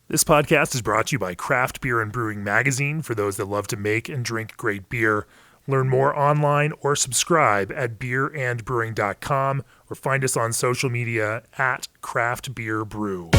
This podcast is brought to you by Craft Beer and Brewing Magazine for those that love to make and drink great beer. Learn more online or subscribe at beerandbrewing.com or find us on social media at Craft Beer Brew.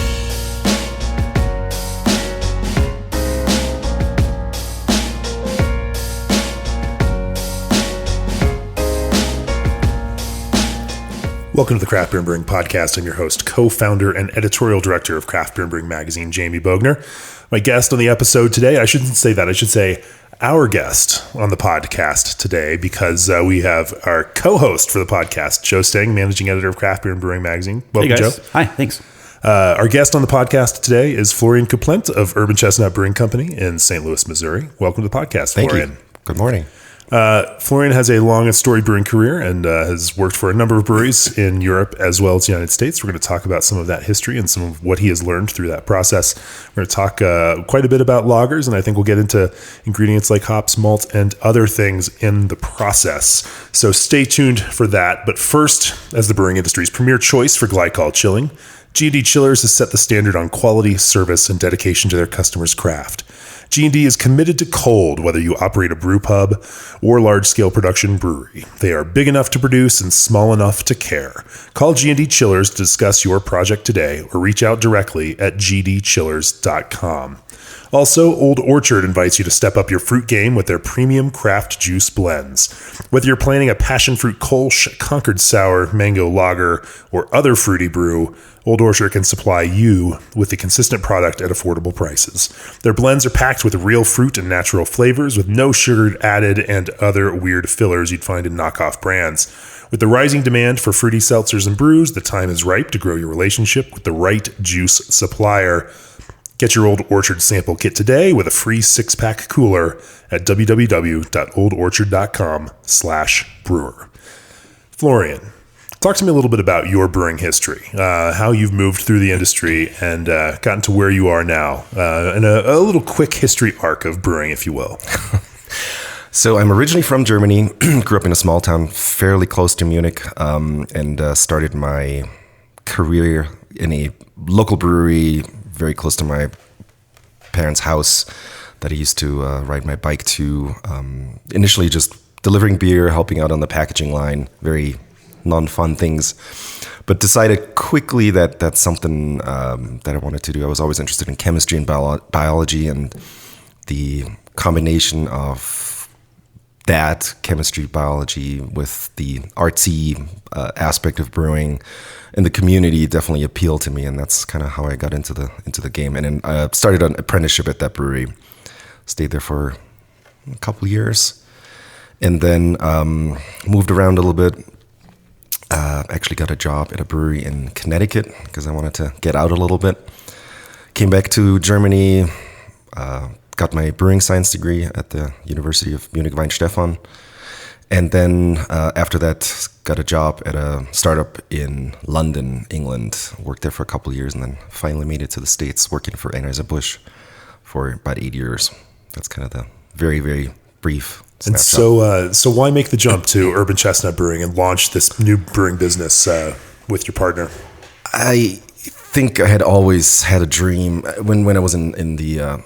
Welcome to the Craft Beer and Brewing Podcast. I'm your host, co-founder, and editorial director of Craft Beer and Brewing Magazine, Jamie Bogner. My guest on the episode today, I shouldn't say that, I should say our guest on the podcast today, because we have our co-host for the podcast, Joe Stang, managing editor of Craft Beer and Brewing Magazine. Welcome, hey guys. Joe. Hi, thanks. Our guest on the podcast today is Florian Kuplent of Urban Chestnut Brewing Company in St. Louis, Missouri. Welcome to the podcast, Florian. Thank you. Good morning. Florian has a long and storied brewing career and has worked for a number of breweries in Europe as well as the United States. We're going to talk about some of that history and some of what he has learned through that process. We're going to talk quite a bit about lagers, and I think we'll get into ingredients like hops, malt, and other things in the process. So stay tuned for that. But first, as the brewing industry's premier choice for glycol chilling, G&D Chillers has set the standard on quality, service, and dedication to their customers' craft. G&D is committed to cold, whether you operate a brew pub or large-scale production brewery. They are big enough to produce and small enough to care. Call G&D Chillers to discuss your project today or reach out directly at gdchillers.com. Also, Old Orchard invites you to step up your fruit game with their premium craft juice blends. Whether you're planning a passion fruit Kolsch, Concord Sour, mango lager, or other fruity brew, Old Orchard can supply you with a consistent product at affordable prices. Their blends are packed with real fruit and natural flavors with no sugar added and other weird fillers you'd find in knockoff brands. With the rising demand for fruity seltzers and brews, the time is ripe to grow your relationship with the right juice supplier. Get your Old Orchard sample kit today with a free 6-pack cooler at www.oldorchard.com/brewer. Florian, talk to me a little bit about your brewing history, how you've moved through the industry and gotten to where you are now, and a little quick history arc of brewing, if you will. So I'm originally from Germany, grew up in a small town fairly close to Munich, and started my career in a local brewery very close to my parents' house that I used to ride my bike to. Initially just delivering beer, helping out on the packaging line, very non-fun things, but decided quickly that that's something that I wanted to do. I was always interested in chemistry and biology, and the combination of that chemistry, biology with the artsy aspect of brewing and the community definitely appealed to me, and that's kind of how I got into the game. And then I started an apprenticeship at that brewery, stayed there for a couple of years, and then moved around a little bit. Actually got a job at a brewery in Connecticut because I wanted to get out a little bit. Came back to Germany, got my brewing science degree at the University of Munich-Weinstefan. And then after that, got a job at a startup in London, England. Worked there for a couple of years and then finally made it to the States working for Anheuser-Busch for about 8 years. That's kind of the very, very brief snapshot. And so why make the jump to Urban Chestnut Brewing and launch this new brewing business with your partner? I think I had always had a dream. When I was in the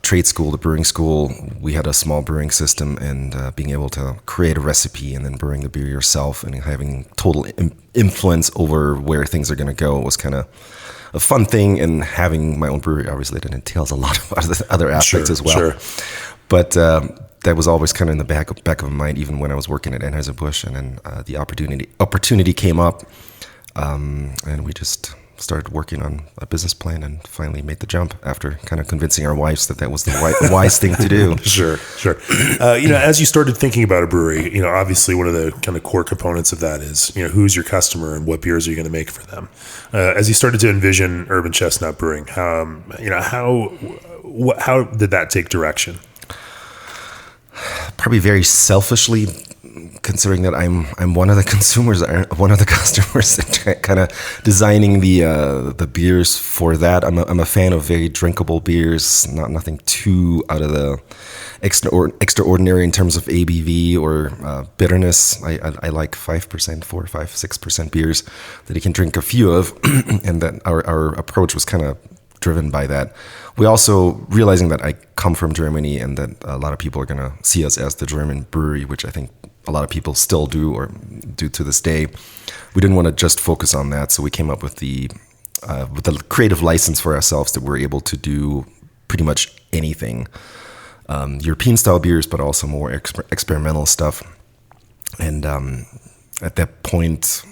trade school, the brewing school, we had a small brewing system, and being able to create a recipe and then brewing the beer yourself and having total influence over where things are going to go was kind of a fun thing. And having my own brewery, obviously, that entails a lot of other aspects as well. Sure. But that was always kind of in the back of my mind, even when I was working at Anheuser-Busch. And then the opportunity came up, and we just started working on a business plan and finally made the jump after kind of convincing our wives that was the wise thing to do. Sure. As you started thinking about a brewery, obviously one of the kind of core components of that is, who's your customer and what beers are you going to make for them? As you started to envision Urban Chestnut Brewing, how did that take direction? Probably very selfishly, considering that I'm one of the consumers, one of the customers, kind of designing the beers for that. I'm a fan of very drinkable beers, nothing too out of the extraordinary in terms of ABV or bitterness. I like 5%, 4, 5, 6% beers that you can drink a few of, and that our approach was kind of driven by that. We also realizing that I come from Germany and that a lot of people are going to see us as the German brewery, which I think a lot of people still do or do to this day. We didn't want to just focus on that, so we came up with the creative license for ourselves that we're able to do pretty much anything. European style beers, but also more experimental stuff. And at that point,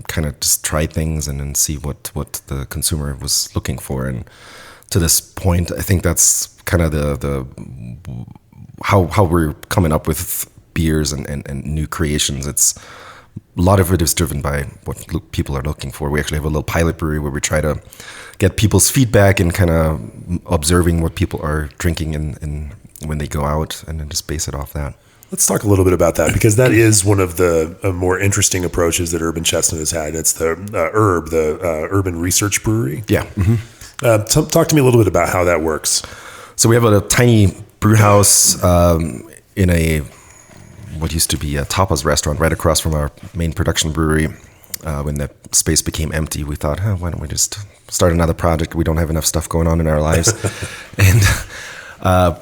kind of just try things and then see what the consumer was looking for. And to this point, I think that's kind of the how we're coming up with beers and new creations. It's a lot of it is driven by what people are looking for. We actually have a little pilot brewery where we try to get people's feedback and kind of observing what people are drinking in when they go out, and then just base it off that. Let's talk a little bit about that, because that is one of the more interesting approaches that Urban Chestnut has had. It's the Urban Research Brewery. Yeah. Mm-hmm. Talk to me a little bit about how that works. So we have a tiny brew house in a what used to be a tapas restaurant right across from our main production brewery. When the space became empty, we thought, why don't we just start another project? We don't have enough stuff going on in our lives. And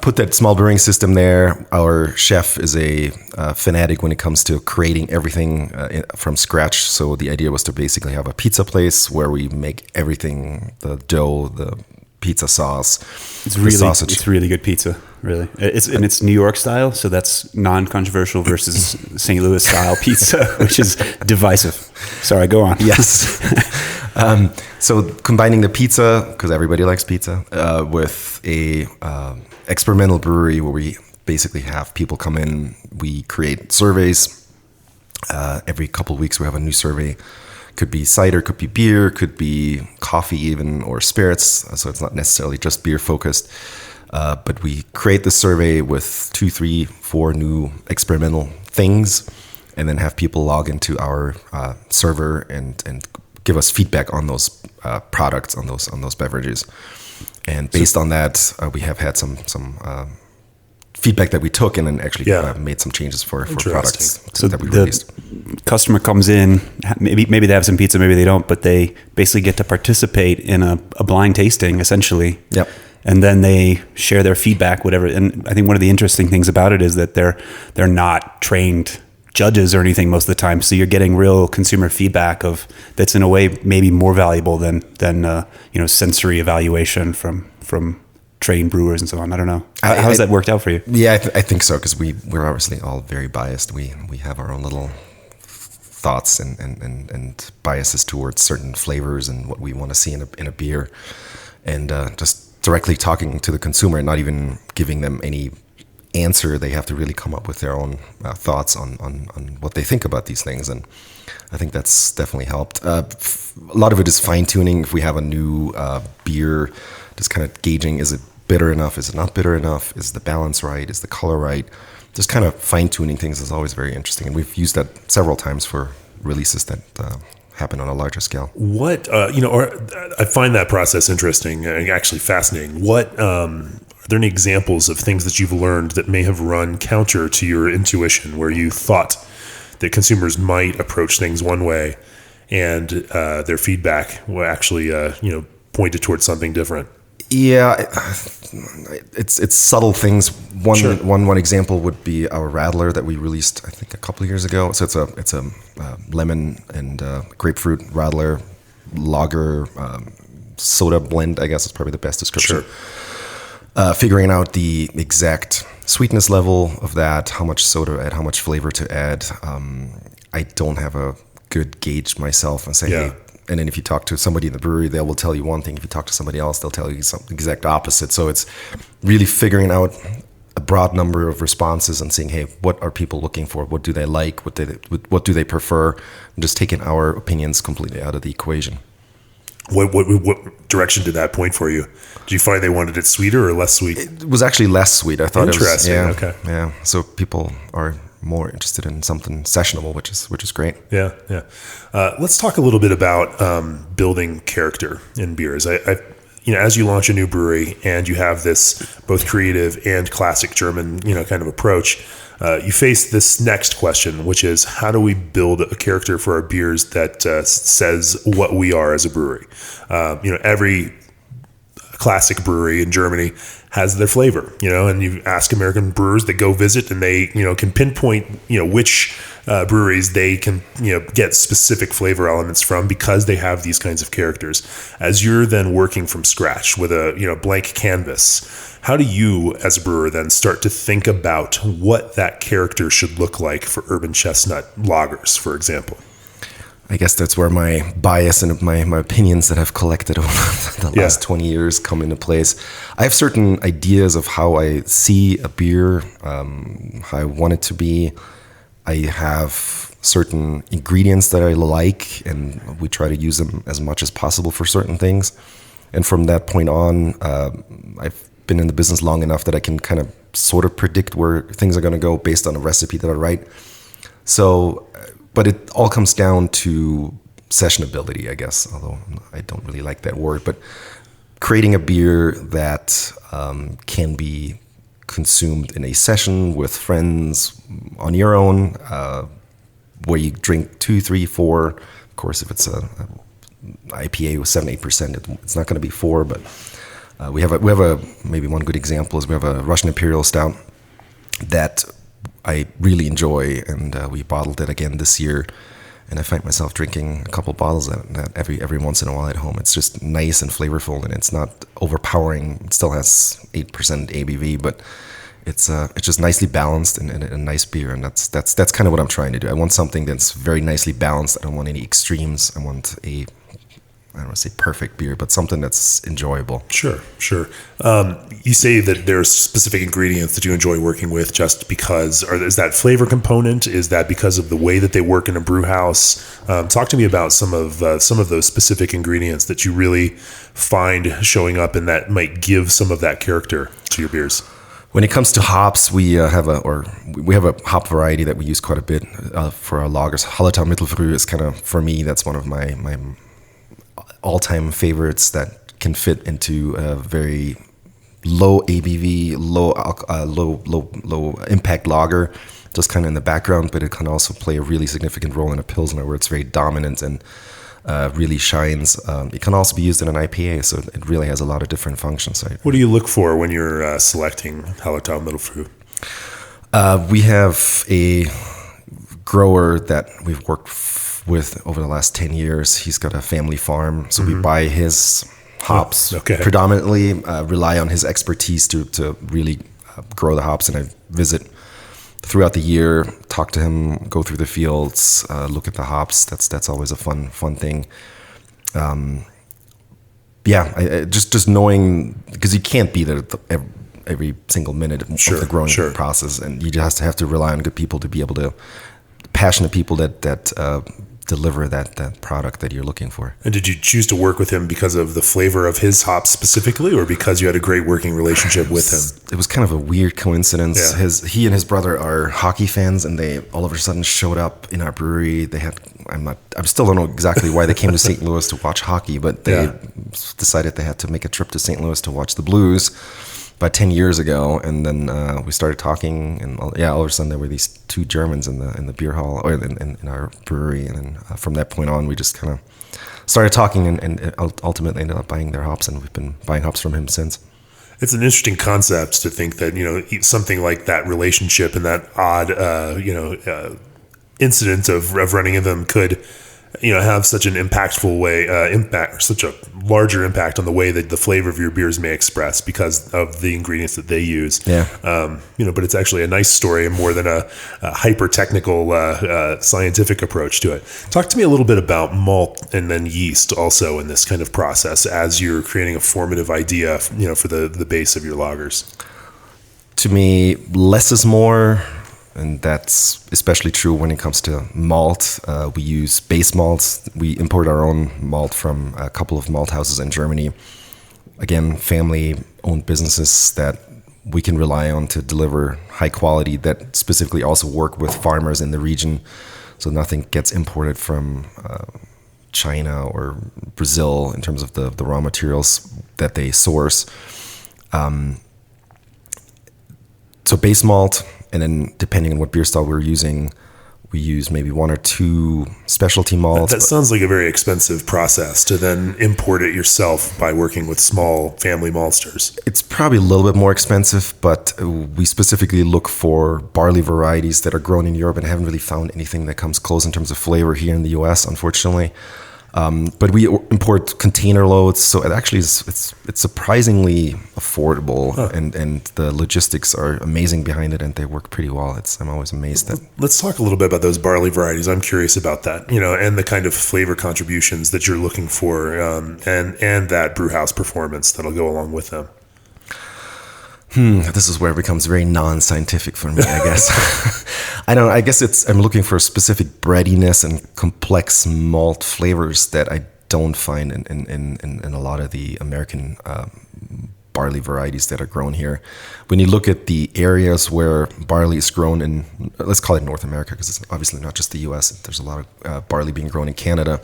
put that small brewing system there. Our chef is a fanatic when it comes to creating everything from scratch. So the idea was to basically have a pizza place where we make everything, the dough, the pizza sauce, the sausage. It's really good pizza, really. It's New York style, so that's non-controversial versus St. Louis style pizza, which is divisive. Sorry, go on. Yes. So combining the pizza, because everybody likes pizza, with a experimental brewery where we basically have people come in. We create surveys. Every couple of weeks we have a new survey. Could be cider, could be beer, could be coffee even, or spirits. So it's not necessarily just beer focused. But we create the survey with 2, 3, 4 new experimental things, and then have people log into our server and give us feedback on those products, on those beverages. And based on that, we have had some feedback that we took and then actually made some changes for products that we released. Customer comes in, maybe they have some pizza, maybe they don't, but they basically get to participate in a blind tasting, essentially. Yep. And then they share their feedback, whatever. And I think one of the interesting things about it is that they're not trained judges or anything most of the time. So you're getting real consumer feedback that's in a way maybe more valuable than sensory evaluation from trained brewers and so on. I don't know. How has that worked out for you? Yeah, I think so, because we're obviously all very biased. We have our own little thoughts and biases towards certain flavors and what we want to see in a beer, and just directly talking to the consumer and not even giving them any answer. They have to really come up with their own thoughts on what they think about these things, and I think that's definitely helped. A lot of it is fine tuning. If we have a new beer, just kind of gauging, is it bitter enough? Is it not bitter enough? Is the balance right? Is the color right? Just kind of fine tuning things is always very interesting, and we've used that several times for releases that happen on a larger scale. I find that process interesting and actually fascinating. Are there any examples of things that you've learned that may have run counter to your intuition, where you thought that consumers might approach things one way and their feedback will actually pointed towards something different? Yeah, it's subtle things. One example would be our Radler that we released, I think, a couple of years ago. So it's a lemon and grapefruit Radler lager soda blend, I guess is probably the best description. Sure. Figuring out the exact sweetness level of that, how much soda to add, how much flavor to add. I don't have a good gauge myself and say, hey. And then if you talk to somebody in the brewery, they will tell you one thing. If you talk to somebody else, they'll tell you something exact opposite. So it's really figuring out a broad number of responses and saying, hey, what are people looking for? What do they like? What do they prefer? And just taking our opinions completely out of the equation. What direction did that point for you? Did you find they wanted it sweeter or less sweet? It was actually less sweet. I thought Interesting. It was. Okay. Yeah. So people are more interested in something sessionable, which is great. Yeah. Let's talk a little bit about building character in beers. As you launch a new brewery and you have this both creative and classic German, kind of approach, you face this next question, which is how do we build a character for our beers that says what we are as a brewery? Every classic brewery in Germany has their flavor, and you ask American brewers that go visit and they, can pinpoint, which breweries they can, get specific flavor elements from because they have these kinds of characters. As you're then working from scratch with a, blank canvas, how do you as a brewer then start to think about what that character should look like for Urban Chestnut lagers, for example? I guess that's where my bias and my opinions that I've collected over the last 20 years come into place. I have certain ideas of how I see a beer, how I want it to be. I have certain ingredients that I like, and we try to use them as much as possible for certain things. And from that point on, I've been in the business long enough that I can kind of sort of predict where things are going to go based on a recipe that I write. So, but it all comes down to sessionability, I guess, although I don't really like that word. But creating a beer that can be consumed in a session with friends on your own, where you drink 2, 3, 4. Of course, if it's a IPA with 7-8%, it's not going to be 4. But we have a maybe one good example is we have a Russian Imperial Stout that I really enjoy, and we bottled it again this year, and I find myself drinking a couple bottles of that every once in a while at home. It's just nice and flavorful, and it's not overpowering. It still has 8% ABV, but it's just nicely balanced and a nice beer, and that's kind of what I'm trying to do. I want something that's very nicely balanced. I don't want any extremes. I want I don't want to say perfect beer, but something that's enjoyable. Sure. You say that there's specific ingredients that you enjoy working with just because, or is that flavor component? Is that because of the way that they work in a brew house? Talk to me about some of those specific ingredients that you really find showing up and that might give some of that character to your beers. When it comes to hops, we have a hop variety that we use quite a bit for our lagers. Hallertau Mittelfrüh is kind of, for me, that's one of my all-time favorites that can fit into a very low ABV, low impact lager, just kind of in the background, but it can also play a really significant role in a Pilsner where it's very dominant and really shines. It can also be used in an IPA, so it really has a lot of different functions. What do you look for when you're selecting Hallertau Mittelfrüh? We have a grower that we've worked with over the last 10 years. He's got a family farm, so we buy his hops predominantly, rely on his expertise to really grow the hops, and I visit throughout the year, talk to him, go through the fields, look at the hops. That's always a fun thing. Just knowing, because you can't be there every single minute of the growing process, and you just have to rely on good people to be able to, passionate people that deliver that product that you're looking for. And did you choose to work with him because of the flavor of his hops specifically, or because you had a great working relationship with him? It was kind of a weird coincidence. Yeah. He and his brother are hockey fans, and they all of a sudden showed up in our brewery. I still don't know exactly why they came to St. Louis to watch hockey, but they decided they had to make a trip to St. Louis to watch the Blues about 10 years ago, and then we started talking, and all of a sudden there were these two Germans in the beer hall, or in our brewery, and then from that point on we just kind of started talking, and ultimately ended up buying their hops, and we've been buying hops from him since. It's an interesting concept to think that, something like that relationship and that odd incident of running into them could have such an impactful way, such a larger impact on the way that the flavor of your beers may express because of the ingredients that they use. Yeah. But it's actually a nice story more than a hyper technical, scientific approach to it. Talk to me a little bit about malt and then yeast also in this kind of process as you're creating a formative idea, for the base of your lagers. To me, less is more. And that's especially true when it comes to malt. We use base malts. We import our own malt from a couple of malt houses in Germany. Again, family-owned businesses that we can rely on to deliver high quality, that specifically also work with farmers in the region. So nothing gets imported from China or Brazil in terms of the raw materials that they source. So base malt. And then depending on what beer style we're using, We use maybe 1 or 2 specialty malts. That sounds like a very expensive process to then import it yourself by working with small family maltsters. It's probably a little bit more expensive, but we specifically look for barley varieties that are grown in Europe and haven't really found anything that comes close in terms of flavor here in the US, unfortunately. But we import container loads, so it actually it's surprisingly affordable, and the logistics are amazing behind it, and they work pretty well. I'm always amazed that. Let's talk a little bit about those barley varieties. I'm curious about that, and the kind of flavor contributions that you're looking for, and that brew house performance that'll go along with them. This is where it becomes very non-scientific for me, I guess. I don't know. I guess I'm looking for specific breadiness and complex malt flavors that I don't find in a lot of the American barley varieties that are grown here. When you look at the areas where barley is grown in, let's call it North America, because it's obviously not just the US. There's a lot of barley being grown in Canada.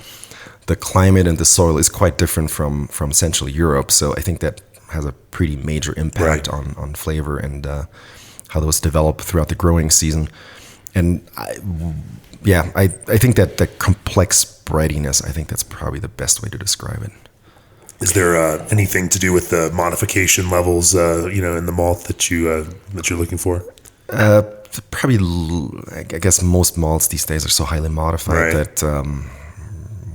The climate and the soil is quite different from Central Europe. So I think that has a pretty major impact on flavor and how those develop throughout the growing season. And I think that the complex breadiness, I think that's probably the best way to describe it. Is there anything to do with the modification levels, in the malt that you're looking for? Probably, I guess most malts these days are so highly modified that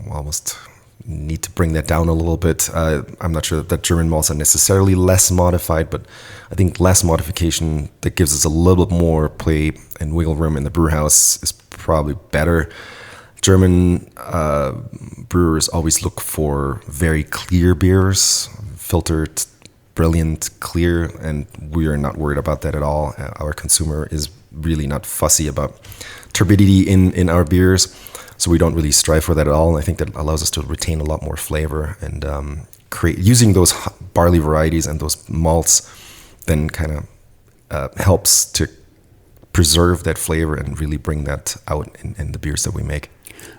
almost need to bring that down a little bit. I'm not sure that German malts are necessarily less modified, but I think less modification that gives us a little bit more play and wiggle room in the brew house is probably better. German brewers always look for very clear beers, filtered, brilliant, clear, and we are not worried about that at all. Our consumer is really not fussy about turbidity in our beers. So we don't really strive for that at all, and I think that allows us to retain a lot more flavor and using those barley varieties and those malts then kind of helps to preserve that flavor and really bring that out in the beers that we make.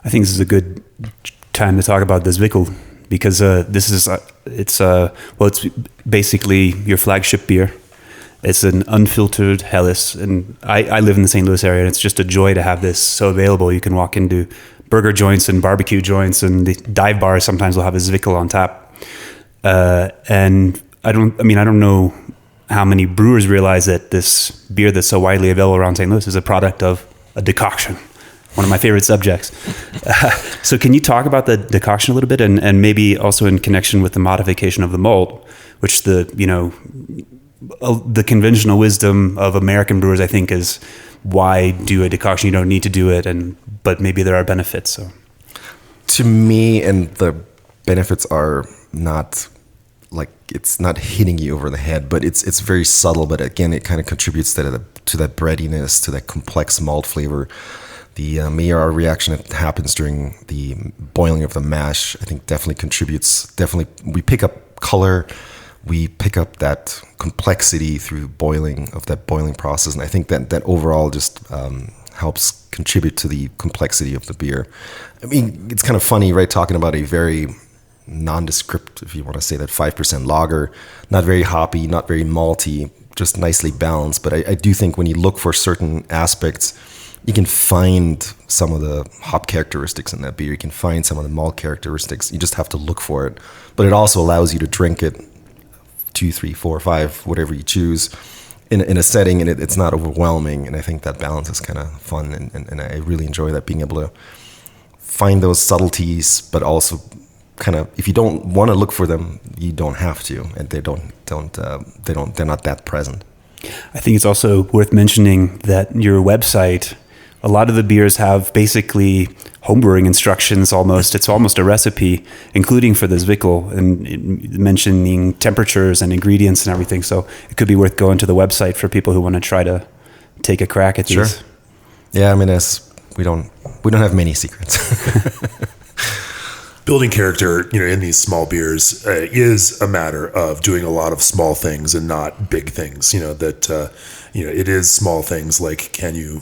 I think this is a good time to talk about this Zwickel because it's basically your flagship beer. It's an unfiltered Helles, and I live in the St. Louis area, and it's just a joy to have this so available. You can walk into burger joints and barbecue joints, and the dive bars sometimes will have a Zwickel on tap. And I don't know how many brewers realize that this beer that's so widely available around St. Louis is a product of a decoction, one of my favorite subjects. So can you talk about the decoction a little bit, and maybe also in connection with the modification of the malt, which the conventional wisdom of American brewers, I think, is why do a decoction? You don't need to do it, but maybe there are benefits. So, to me, and the benefits are not like it's not hitting you over the head, but it's very subtle. But again, it kind of contributes to that breadiness, to that complex malt flavor. The Maillard reaction that happens during the boiling of the mash, I think, definitely contributes. Definitely, we pick up color. We pick up that complexity through boiling process, and I think that overall just helps contribute to the complexity of the beer. I mean, it's kind of funny, right? Talking about a very nondescript, if you want to say that, 5% lager, not very hoppy, not very malty, just nicely balanced. But I do think when you look for certain aspects, you can find some of the hop characteristics in that beer. You can find some of the malt characteristics. You just have to look for it. But it also allows you to drink it 2, 3, 4, 5, whatever you choose, in a setting, and it's not overwhelming. And I think that balance is kind of fun, and I really enjoy that, being able to find those subtleties, but also kind of, if you don't want to look for them, you don't have to, and they're not that present. I think it's also worth mentioning that your website, a lot of the beers have basically homebrewing instructions almost. It's almost a recipe, including for the Zwickel, and mentioning temperatures and ingredients and everything. So it could be worth going to the website for people who want to try to take a crack at these. Sure. Yeah, I mean, we don't have many secrets. Building character, in these small beers is a matter of doing a lot of small things and not big things. It is small things like, can you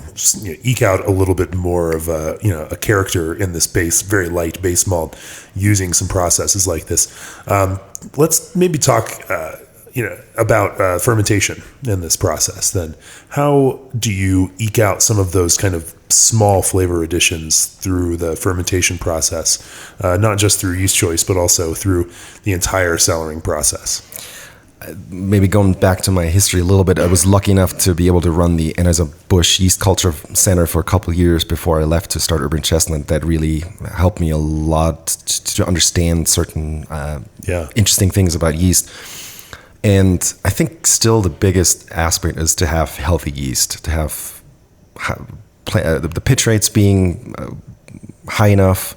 eke out a little bit more of a character in this very light base malt using some processes like this. Let's maybe talk, about fermentation in this process, then how do you eke out some of those kind of small flavor additions through the fermentation process, not just through yeast choice, but also through the entire cellaring process? Maybe going back to my history a little bit, I was lucky enough to be able to run the Anheuser-Busch Yeast Culture Center for a couple of years before I left to start Urban Chestnut. That really helped me a lot to understand certain interesting things about yeast. And I think still the biggest aspect is to have healthy yeast, to have the pitch rates being high enough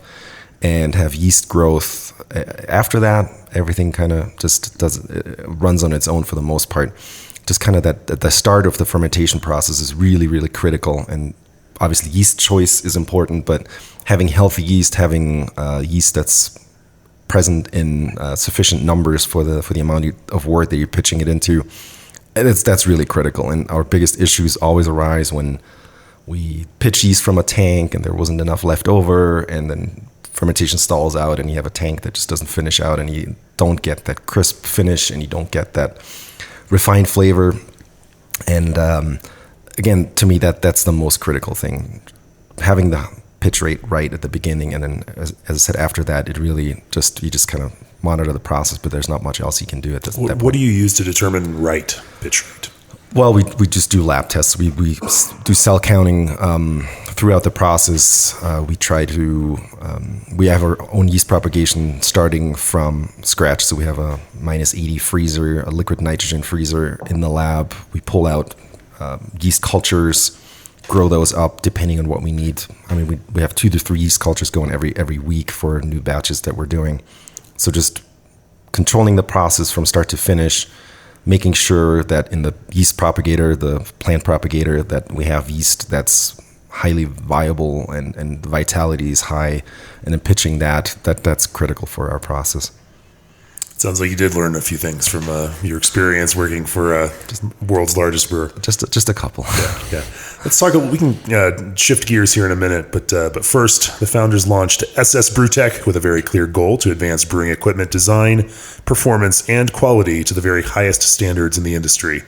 and have yeast growth. After that, everything kind of just runs on its own for the most part. Just kind of that the start of the fermentation process is really, really critical. And obviously yeast choice is important, but having healthy yeast, having yeast that's present in sufficient numbers for the amount of wort that you're pitching it into, that's really critical. And our biggest issues always arise when we pitch yeast from a tank and there wasn't enough left over, and then fermentation stalls out and you have a tank that just doesn't finish out, and you don't get that crisp finish and you don't get that refined flavor. And again, to me, that's the most critical thing, having the pitch rate right at the beginning, and then as I said, after that, it really you just kind of monitor the process, but there's not much else you can do at that point. What do you use to determine right pitch rate? Well, we just do lab tests. We do cell counting throughout the process. We try to we have our own yeast propagation starting from scratch. So we have a -80 freezer, a liquid nitrogen freezer in the lab. We pull out yeast cultures, grow those up depending on what we need. I mean, we have 2 to 3 yeast cultures going every week for new batches that we're doing. So just controlling the process from start to finish, making sure that in the yeast propagator, the plant propagator, that we have yeast that's highly viable and the vitality is high, and then pitching that's critical for our process. Sounds like you did learn a few things from your experience working for world's largest brewer. Just a couple. Yeah. Let's talk. We can shift gears here in a minute, but first, the founders launched SS Brewtech with a very clear goal to advance brewing equipment design, performance, and quality to the very highest standards in the industry.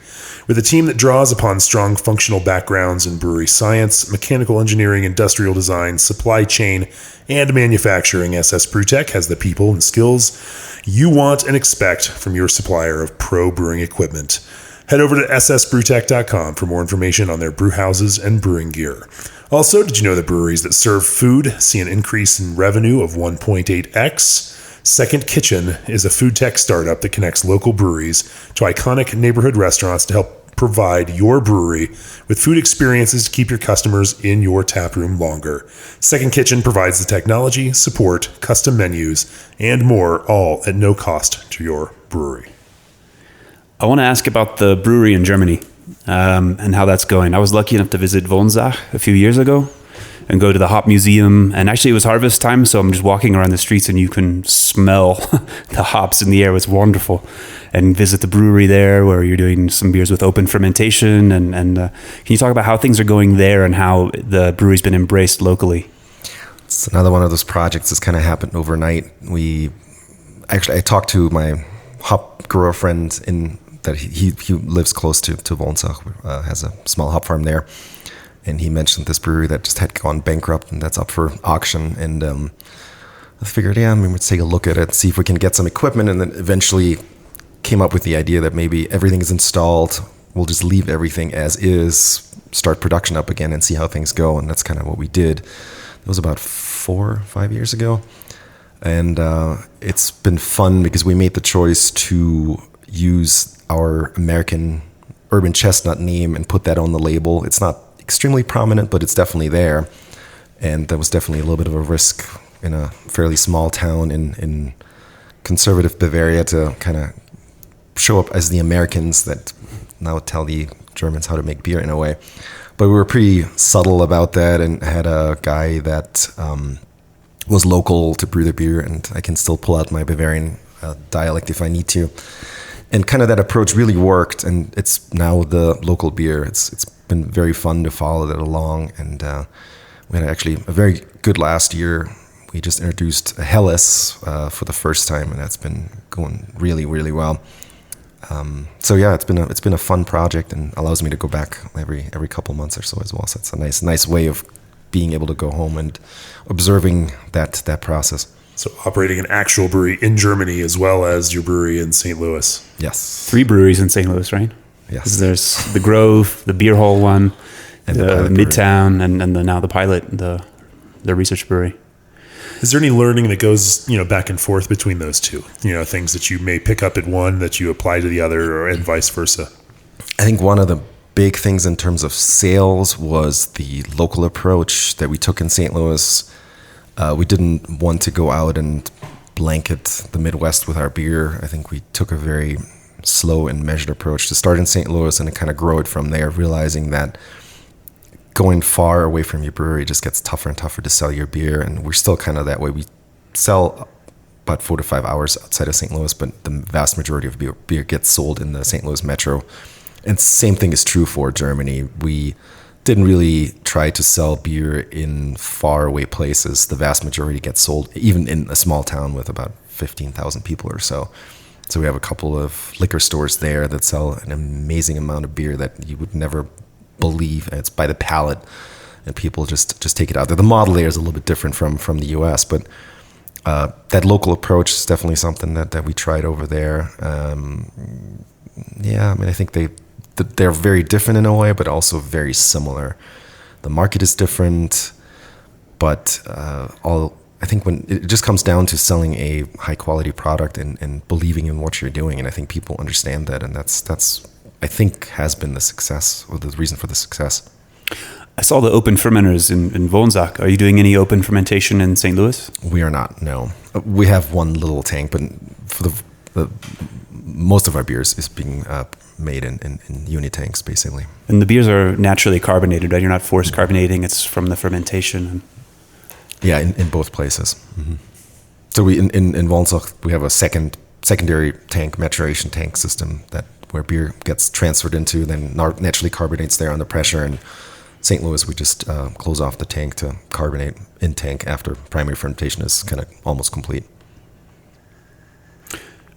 With a team that draws upon strong functional backgrounds in brewery science, mechanical engineering, industrial design, supply chain, and manufacturing, SS Brewtech has the people and skills you want and expect from your supplier of pro brewing equipment. Head over to ssbrewtech.com for more information on their brew houses and brewing gear. Also, did you know that breweries that serve food see an increase in revenue of 1.8x? Second Kitchen is a food tech startup that connects local breweries to iconic neighborhood restaurants to help provide your brewery with food experiences to keep your customers in your taproom longer. Second Kitchen provides the technology, support, custom menus, and more, all at no cost to your brewery. I want to ask about the brewery in Germany and how that's going. I was lucky enough to visit Woensach a few years ago and go to the hop museum. And actually it was harvest time, so I'm just walking around the streets and you can smell the hops in the air. It was wonderful. And visit the brewery there where you're doing some beers with open fermentation. And can you talk about how things are going there and how the brewery's been embraced locally? It's another one of those projects that's kind of happened overnight. I talked to my hop grower friend that he lives close to Woensach, has a small hop farm there. And he mentioned this brewery that just had gone bankrupt and that's up for auction. And I figured, let's take a look at it, see if we can get some equipment, and then eventually came up with the idea that maybe everything is installed. We'll just leave everything as is, start production up again and see how things go. And that's kind of what we did. It was about 4 or 5 years ago. And it's been fun because we made the choice to use our American Urban Chestnut name and put that on the label. It's not extremely prominent, but it's definitely there. And that was definitely a little bit of a risk in a fairly small town in conservative Bavaria to kind of show up as the Americans that now tell the Germans how to make beer in a way. But we were pretty subtle about that and had a guy that was local to brew the beer, and I can still pull out my Bavarian dialect if I need to. And kind of that approach really worked, and it's now the local beer. It's been very fun to follow that along, and we had actually a very good last year. We just introduced a Helles for the first time, and that's been going really, really well. So yeah, it's been a fun project and allows me to go back every couple months or so as well. So it's a nice way of being able to go home and observing that process. So operating an actual brewery in Germany as well as your brewery in St. Louis. Yes. 3 breweries in St. Louis, right? Yes. There's the Grove, the Beer Hole one, And the the Midtown, and now the Pilot, the research brewery. Is there any learning that goes, back and forth between those two? Things that you may pick up at one that you apply to the other, and vice versa. I think one of the big things in terms of sales was the local approach that we took in St. Louis. We didn't want to go out and blanket the Midwest with our beer. I think we took a very slow and measured approach to start in St. Louis and to kind of grow it from there, realizing that going far away from your brewery just gets tougher and tougher to sell your beer. And we're still kind of that way. We sell about 4 to 5 hours outside of St. Louis, but the vast majority of beer gets sold in the St. Louis metro. And same thing is true for Germany. We didn't really try to sell beer in faraway places. The vast majority gets sold even in a small town with about 15,000 people or so. So we have a couple of liquor stores there that sell an amazing amount of beer that you would never believe. It's by the pallet, and people just take it out there. The model there is a little bit different from the U.S., but that local approach is definitely something that we tried over there. I think they're very different in a way, but also very similar. The market is different, but I think when it just comes down to selling a high quality product and believing in what you're doing, and I think people understand that, and that's I think has been the success or the reason for the success. I saw the open fermenters in Woensach. Are you doing any open fermentation in St. Louis? We are not, no. We have one little tank, but for the most of our beers is being made in unit tanks, basically. And the beers are naturally carbonated, right? You're not forced carbonating. It's from the fermentation. Yeah, in both places. Mm-hmm. So we in Woensach, we have a secondary tank, maturation tank system where beer gets transferred into, then naturally carbonates there under pressure. And St. Louis, we just close off the tank to carbonate in tank after primary fermentation is kind of almost complete.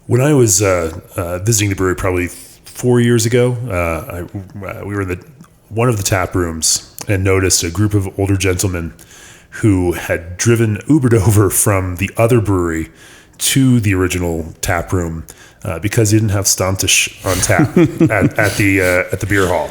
When I was visiting the brewery probably 4 years ago, we were in one of the tap rooms and noticed a group of older gentlemen who had Ubered over from the other brewery to the original tap room because they didn't have Stammtisch on tap at the beer hall.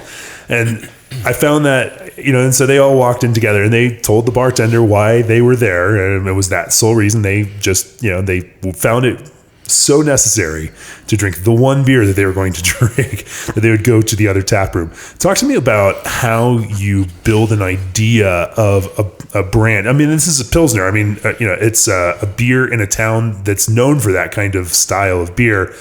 And I found that, and so they all walked in together and they told the bartender why they were there. And it was that sole reason. They just, they found it so necessary to drink the one beer that they were going to drink that they would go to the other tap room. Talk to me about how you build an idea of a brand. I mean, this is a Pilsner. I mean, it's a beer in a town that's known for that kind of style of beer,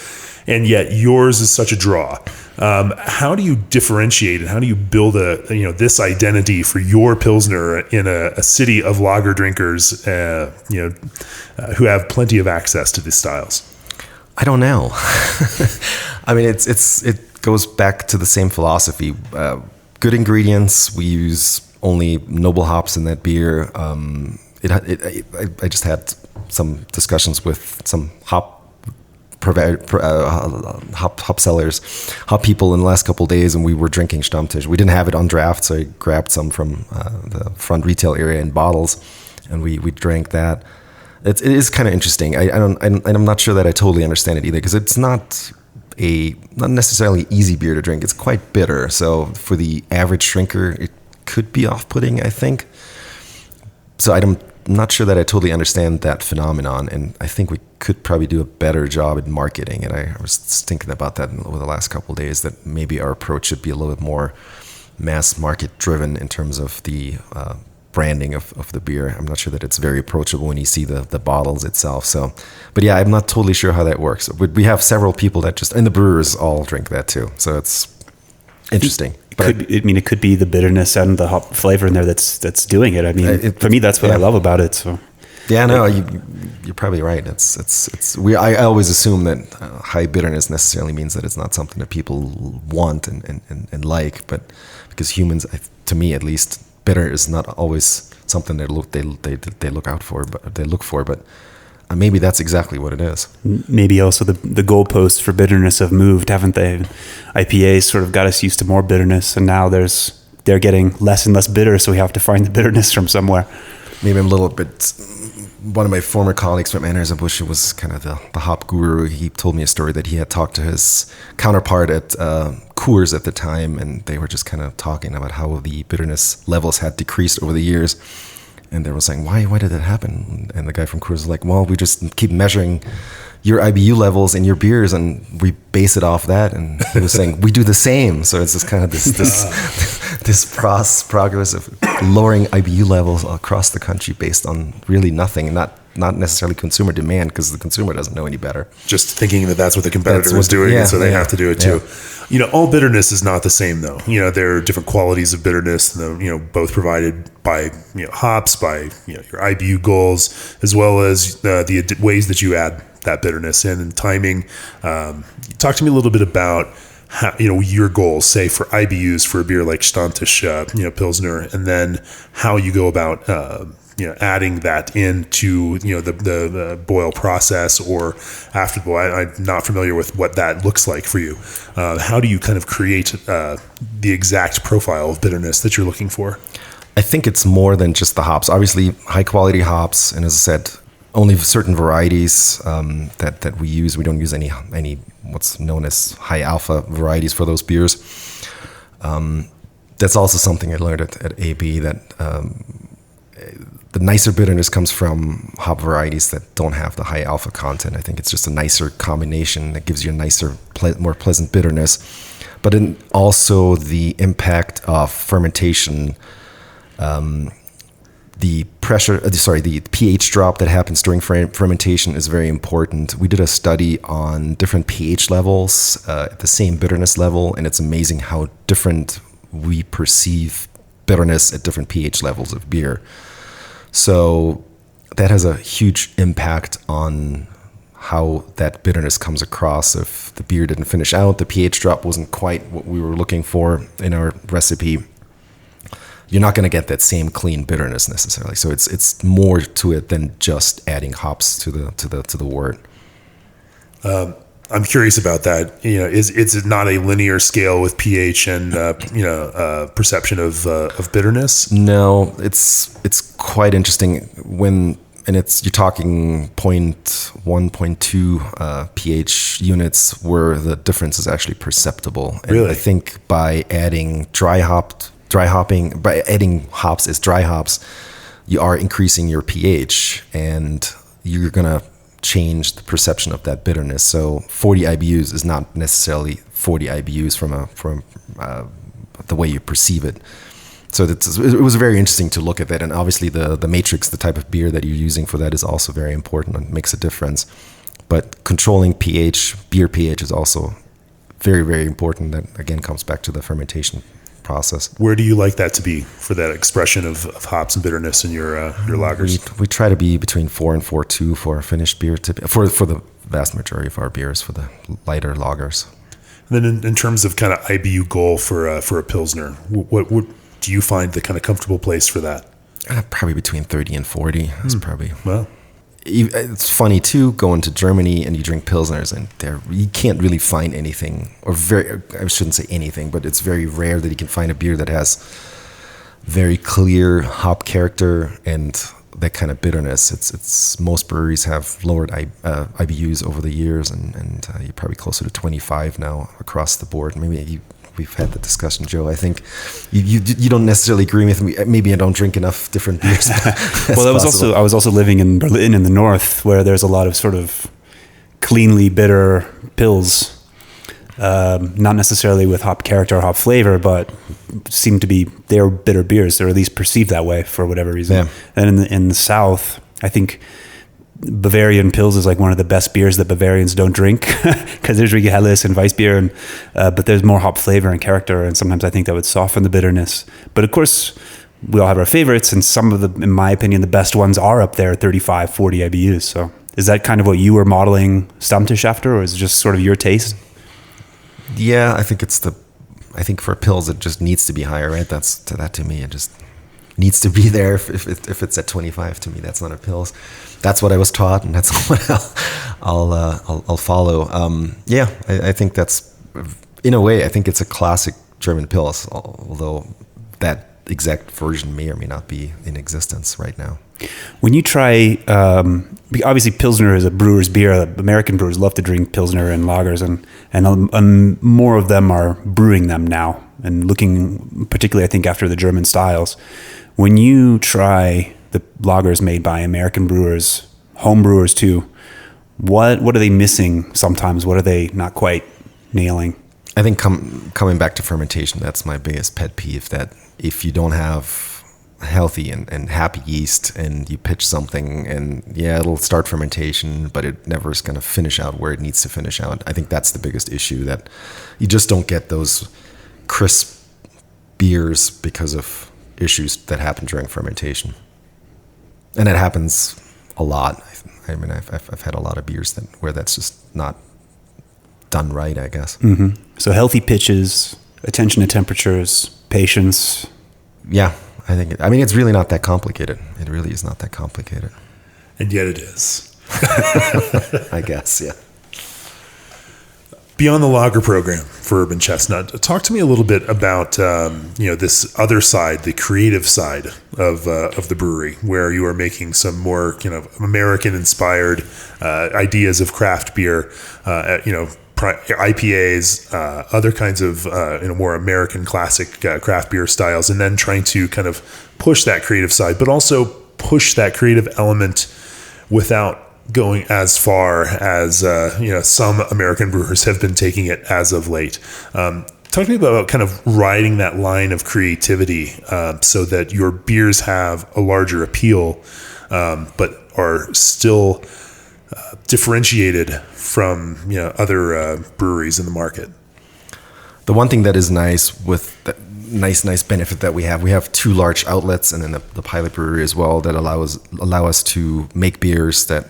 and yet yours is such a draw. How do you differentiate and how do you build this identity for your Pilsner in a city of lager drinkers, who have plenty of access to these styles? I don't know. I mean, it goes back to the same philosophy. Good ingredients. We use only noble hops in that beer. I just had some discussions with some hop sellers, hop people in the last couple of days, and we were drinking Stammtisch. We didn't have it on draft, so I grabbed some from the front retail area in bottles, and we drank that. It is kind of interesting. I'm not sure that I totally understand it either, because it's not necessarily easy beer to drink. It's quite bitter. So for the average drinker, it could be off-putting, I think. So I'm not sure that I totally understand that phenomenon, and I think we could probably do a better job at marketing. And I was thinking about that over the last couple of days, that maybe our approach should be a little bit more mass market driven in terms of the branding of the beer. I'm not sure that it's very approachable when you see the bottles itself. So, but yeah, I'm not totally sure how that works. But we have several people that and the brewers all drink that too. So it's interesting. It could be the bitterness and the hop flavor in there that's doing it. I mean, for me, that's what I love about it. So, yeah, no, you're probably right. I always assume that high bitterness necessarily means that it's not something that people want and like, but because humans, to me at least, bitter is not always something they look out for, but they look for. But maybe that's exactly what it is. Maybe also the goalposts for bitterness have moved, haven't they? IPAs sort of got us used to more bitterness, and now they're getting less and less bitter, so we have to find the bitterness from somewhere. Maybe I'm a little bit. One of my former colleagues from Anheuser-Busch was kind of the hop guru. He told me a story that he had talked to his counterpart at Coors at the time, and they were just kind of talking about how the bitterness levels had decreased over the years. And they were saying, why did that happen? And the guy from Coors was like, well, we just keep measuring your IBU levels in your beers, and we base it off that. And he was saying, we do the same. So it's just kind of this progress of lowering IBU levels across the country based on really nothing, not necessarily consumer demand, because the consumer doesn't know any better. Just thinking that that's what the competitor is doing, and so they have to do it too. All bitterness is not the same, though. There are different qualities of bitterness, both provided by hops, by your IBU goals, as well as the ways that you add that bitterness in and timing. Talk to me a little bit about how, your goals, say for IBUs for a beer like Stammtisch, Pilsner, and then how you go about adding that into the boil process or after the boil. I'm not familiar with what that looks like for you. How do you kind of create the exact profile of bitterness that you're looking for? I think it's more than just the hops. Obviously, high quality hops, and as I said, only certain varieties that we use. We don't use any what's known as high alpha varieties for those beers. That's also something I learned at AB, that the nicer bitterness comes from hop varieties that don't have the high alpha content. I think it's just a nicer combination that gives you a nicer, more pleasant bitterness. But then also the impact of fermentation, the pH drop that happens during fermentation is very important. We did a study on different pH levels at the same bitterness level, and it's amazing how different we perceive bitterness at different pH levels of beer. So that has a huge impact on how that bitterness comes across. If the beer didn't finish out, the pH drop wasn't quite what we were looking for in our recipe, you're not going to get that same clean bitterness necessarily. So it's more to it than just adding hops to the wort. I'm curious about that. Is it not a linear scale with pH and perception of bitterness? No, it's quite interesting you're talking 0.1, 0.2 pH units where the difference is actually perceptible. And really? I think by adding by adding hops as dry hops, you are increasing your pH, and you're gonna change the perception of that bitterness. So 40 IBUs is not necessarily 40 IBUs from the way you perceive it. So it was very interesting to look at that, and obviously the matrix, the type of beer that you're using for that, is also very important and makes a difference. But controlling pH, beer pH, is also very, very important. That again comes back to the fermentation process. Where do you like that to be for that expression of hops and bitterness in your lagers? We try to be between 4 and 4.2 for a finished beer, for the vast majority of our beers, for the lighter lagers. And then in terms of kind of IBU goal for a Pilsner, what do you find the kind of comfortable place for that? Probably between 30 and 40. That's probably... Well, it's funny too, going to Germany and you drink Pilsners, and you can't really find anything, I shouldn't say anything, but it's very rare that you can find a beer that has very clear hop character and that kind of bitterness. It's most breweries have lowered IBUs over the years, and you're probably closer to 25 now across the board. Maybe we've had the discussion, Joe. I think you don't necessarily agree with me. Maybe I don't drink enough different beers. Well, I was also living in Berlin in the north, where there's a lot of sort of cleanly bitter pils, not necessarily with hop character or hop flavor, but seem to be they're bitter beers, or at least perceived that way for whatever reason. Yeah. And in the south, I think Bavarian Pils is like one of the best beers that Bavarians don't drink, because there's Riga Helles and Weissbier, but there's more hop flavor and character, and sometimes I think that would soften the bitterness. But of course, we all have our favorites, and some of the, in my opinion, the best ones are up there, 35, 40 IBUs. So is that kind of what you were modeling Stammtisch after, or is it just sort of your taste? Yeah, I think for Pils, it just needs to be higher, right? That to me, it just... needs to be there. If it's at 25, to me, that's not a Pils. That's what I was taught, and that's what I'll follow. I think that's, in a way, I think it's a classic German Pils, although that exact version may or may not be in existence right now. When you try, obviously Pilsner is a brewer's beer. American brewers love to drink Pilsner and lagers, and more of them are brewing them now, and looking particularly, I think, after the German styles. When you try the lagers made by American brewers, home brewers too, what are they missing sometimes? What are they not quite nailing? I think coming back to fermentation, that's my biggest pet peeve, that if you don't have healthy and happy yeast and you pitch something and it'll start fermentation, but it never is going to finish out where it needs to finish out. I think that's the biggest issue, that you just don't get those crisp beers because of issues that happen during fermentation. And it happens a lot. I mean, I've had a lot of beers where that's just not done right, I guess. Mm-hmm. So healthy pitches, attention to temperatures, patience. Yeah, I mean, it's really not that complicated. It really is not that complicated. And yet it is. I guess, yeah. Beyond the lager program for Urban Chestnut, talk to me a little bit about this other side, the creative side of the brewery, where you are making some more American-inspired ideas of craft beer, IPAs, other kinds of more American classic craft beer styles, and then trying to kind of push that creative side, but also push that creative element without going as far as some American brewers have been taking it as of late. Talk to me about kind of riding that line of creativity so that your beers have a larger appeal, but are still differentiated from other breweries in the market. The one thing that is nice with the nice benefit that we have 2 large outlets, and then the pilot brewery as well, that allow us to make beers that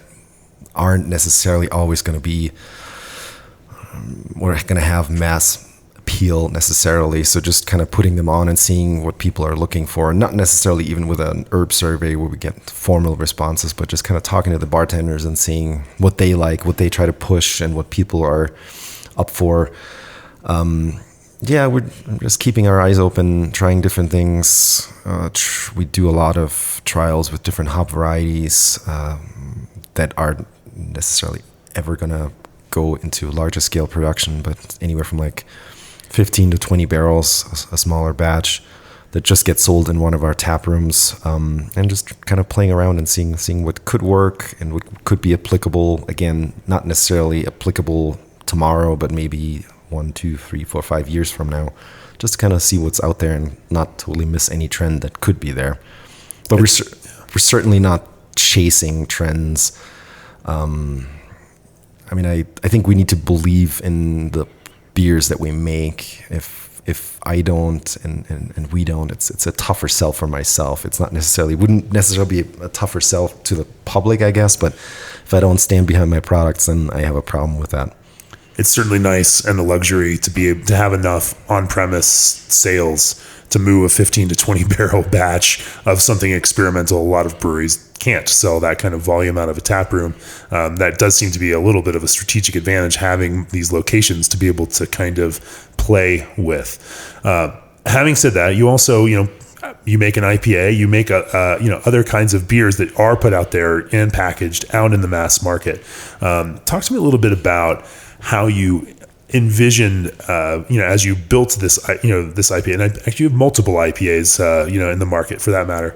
aren't necessarily always going to be or going to have mass appeal necessarily. So just kind of putting them on and seeing what people are looking for, not necessarily even with an herb survey where we get formal responses, but just kind of talking to the bartenders and seeing what they like, what they try to push, and what people are up for. We're just keeping our eyes open, trying different things. We do a lot of trials with different hop varieties that aren't necessarily ever going to go into larger scale production, but anywhere from like 15 to 20 barrels, a smaller batch that just gets sold in one of our tap rooms, and just kind of playing around and seeing what could work and what could be applicable. Again, not necessarily applicable tomorrow, but maybe 1, 2, 3, 4, 5 years from now, just to kind of see what's out there and not totally miss any trend that could be there. But we're certainly not chasing trends. I think we need to believe in the beers that we make. If I don't and we don't, it's a tougher sell for myself. Wouldn't necessarily be a tougher sell to the public, I guess, but if I don't stand behind my products, then I have a problem with that. It's certainly nice and a luxury to be able to have enough on-premise sales to move a 15 to 20 barrel batch of something experimental. A lot of breweries can't sell that kind of volume out of a tap room. That does seem to be a little bit of a strategic advantage, having these locations to be able to kind of play with. Having said that, you also, you make an IPA, you make other kinds of beers that are put out there and packaged out in the mass market. Talk to me a little bit about how you envisioned, as you built this, this IPA, and actually you have multiple IPAs, in the market for that matter.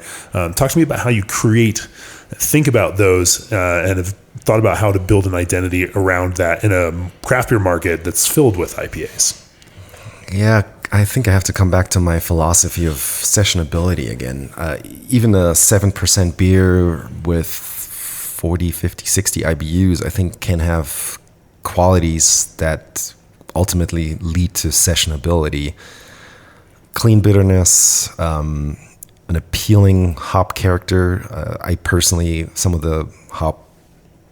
Talk to me about how you think about those, and have thought about how to build an identity around that in a craft beer market that's filled with IPAs. Yeah, I think I have to come back to my philosophy of sessionability again. Even a 7% beer with 40, 50, 60 IBUs, I think can have qualities that ultimately lead to sessionability. Clean bitterness, an appealing hop character. I personally, some of the hop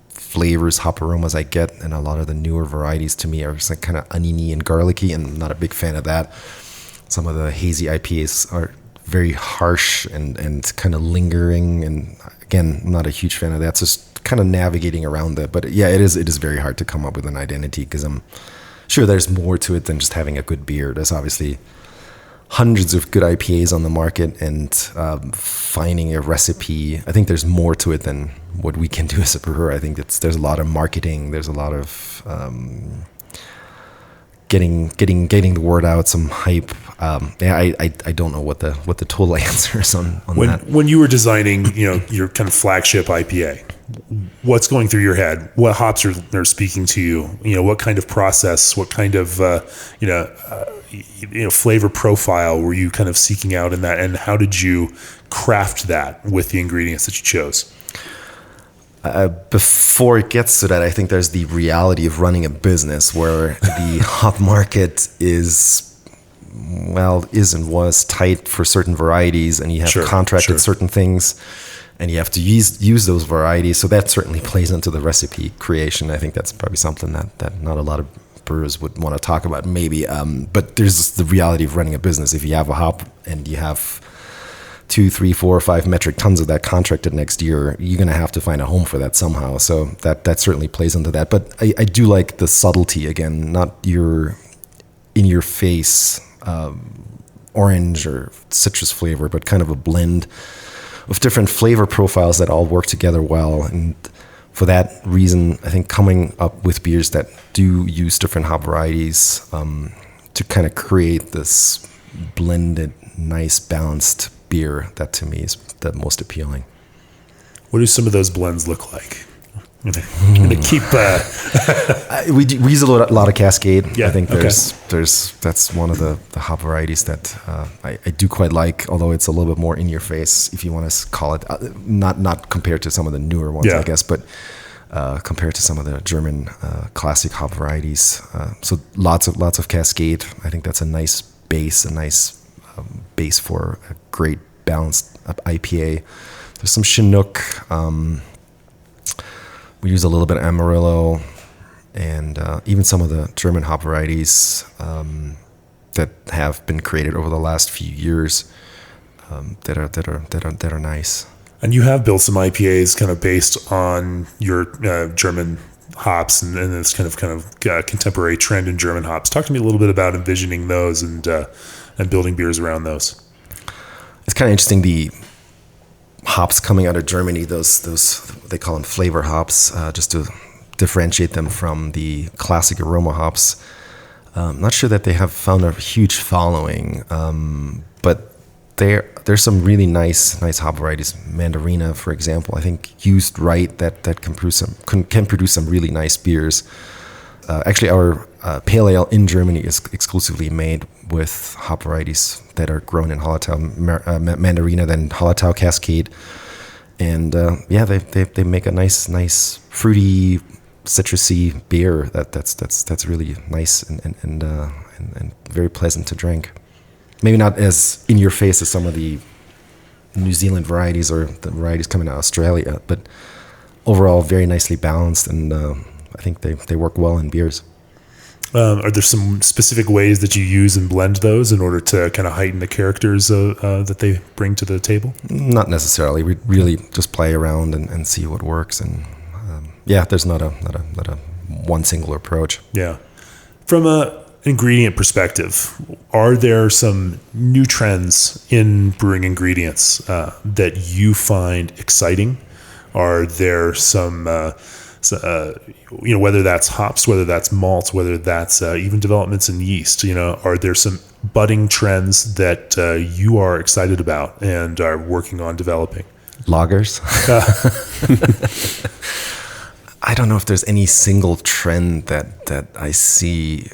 flavors, hop aromas I get in a lot of the newer varieties to me are just like kind of oniony and garlicky, and I'm not a big fan of that. Some of the hazy IPAs very harsh and kind of lingering. And again, I'm not a huge fan of that. Just kind of navigating around that. But yeah, it is very hard to come up with an identity, because I'm sure there's more to it than just having a good beer. There's obviously hundreds of good IPAs on the market, and finding a recipe, I think there's more to it than what we can do as a brewer. I think there's a lot of marketing, there's a lot of getting the word out, some hype. I don't know what the total answer is on that. When you were designing, your kind of flagship IPA, what's going through your head? What hops are speaking to you? What kind of process? What kind of flavor profile were you kind of seeking out in that? And how did you craft that with the ingredients that you chose? Before it gets to that, I think there's the reality of running a business where the hop market is and was tight for certain varieties, and you have contracted certain things, and you have to use those varieties. So that certainly plays into the recipe creation. I think that's probably something that not a lot of brewers would want to talk about, maybe. But there's the reality of running a business. If you have a hop and you have 2, 3, 4, 5 metric tons of that contracted next year, you're going to have to find a home for that somehow. So that certainly plays into that. But I do like the subtlety, again, not your in your face orange or citrus flavor, but kind of a blend of different flavor profiles that all work together well. And for that reason, I think coming up with beers that do use different hop varieties to kind of create this blended, nice, balanced beer, that to me is the most appealing. What do some of those blends look like? I'm gonna keep. We use a lot of Cascade. Yeah, I think that's one of the hop varieties that I do quite like. Although it's a little bit more in your face, if you want to call it. Not compared to some of the newer ones, I guess, but compared to some of the German classic hop varieties. So lots of Cascade. I think that's a nice base, base for a great balanced IPA. There's some Chinook. We use a little bit of Amarillo, and even some of the German hop varieties that have been created over the last few years that are nice. And you have built some IPAs kind of based on your German hops and this kind of contemporary trend in German hops. Talk to me a little bit about envisioning those and building beers around those. It's kind of interesting, the hops coming out of Germany, those they call them flavor hops, just to differentiate them from the classic aroma hops. I'm not sure that they have found a huge following, but there's some really nice hop varieties. Mandarina, for example, I think used right, that can produce some really nice beers. Actually, our pale ale in Germany is exclusively made with hop varieties that are grown in Hallertau, Mandarina, then Hallertau Cascade, and they make a nice fruity, citrusy beer that's really nice and very pleasant to drink. Maybe not as in your face as some of the New Zealand varieties or the varieties coming out of Australia, but overall very nicely balanced, and I think they work well in beers. Are there some specific ways that you use and blend those in order to kind of heighten the characters that they bring to the table? Not necessarily. We really just play around and see what works. And there's not a one single approach. Yeah. From a ingredient perspective, are there some new trends in brewing ingredients that you find exciting? Are there some whether that's hops, whether that's malts, whether that's even developments in yeast, are there some budding trends that you are excited about and are working on developing? Lagers. I don't know if there's any single trend that I see